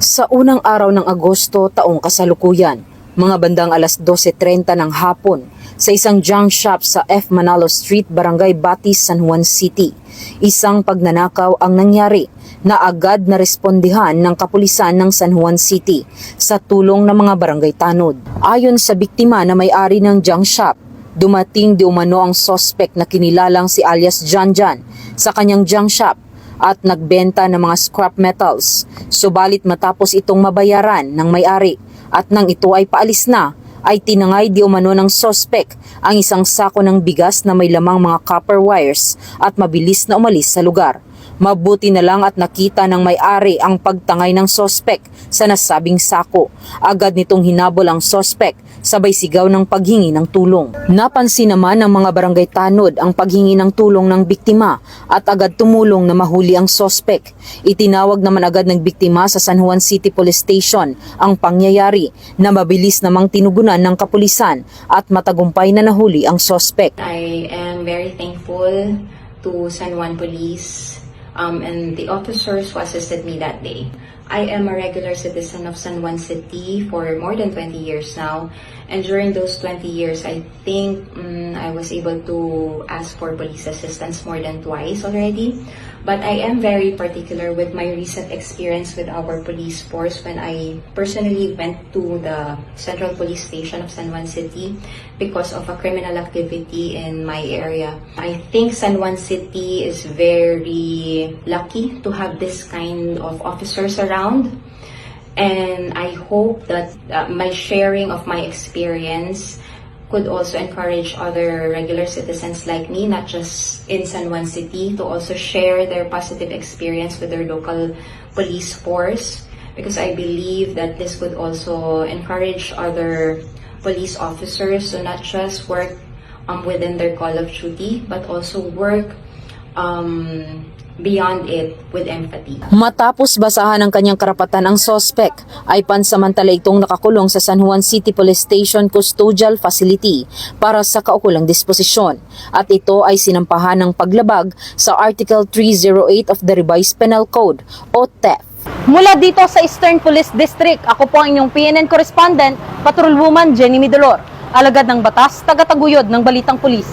Sa unang araw ng Agosto taong kasalukuyan, mga bandang alas 12:30 ng hapon, sa isang junk shop sa F. Manalo Street, Barangay Batis, San Juan City, isang pagnanakaw ang nangyari na agad na respondihan ng kapulisan ng San Juan City sa tulong ng mga barangay tanod. Ayon sa biktima na may-ari ng junk shop, dumating di umano ang sospek na kinilalang si alias Janjan sa kanyang junk shop at nagbenta ng mga scrap metals. Subalit matapos itong mabayaran ng may-ari at nang ito ay paalis na, ay tinangay di umano ng sospek ang isang sako ng bigas na may lamang mga copper wires at mabilis na umalis sa lugar. Mabuti na lang at nakita ng may-ari ang pagtangay ng sospek sa nasabing sako. Agad nitong hinabol ang sospek, sabay sigaw ng paghingi ng tulong. Napansin naman ng mga barangay tanod ang paghingi ng tulong ng biktima at agad tumulong na mahuli ang sospek. Itinawag naman agad ng biktima sa San Juan City Police Station ang pangyayari na mabilis namang tinugunan ng kapulisan at matagumpay na nahuli ang sospek. I am very thankful to San Juan Police and the officers who assisted me that day. I am a regular citizen of San Juan City for more than 20 years now, and during those 20 years, I think I was able to ask for police assistance more than twice already. But I am very particular with my recent experience with our police force when I personally went to the Central Police Station of San Juan City because of a criminal activity in my area. I think San Juan City is very lucky to have this kind of officers around, and I hope that my sharing of my experience could also encourage other regular citizens like me, not just in San Juan City, to also share their positive experience with their local police force, because I believe that this could also encourage other police officers to not just work within their call of duty, but also work beyond it with empathy. Matapos basahan ng kanyang karapatan ang sospek, ay pansamantala itong nakakulong sa San Juan City Police Station Custodial Facility para sa kaukulang disposisyon. At ito ay sinampahan ng paglabag sa Article 308 of the Revised Penal Code o theft. Mula dito sa Eastern Police District, ako po ang inyong PNN correspondent, Patrolwoman Jenny Midolor, alagad ng batas, tagataguyod ng Balitang Pulis.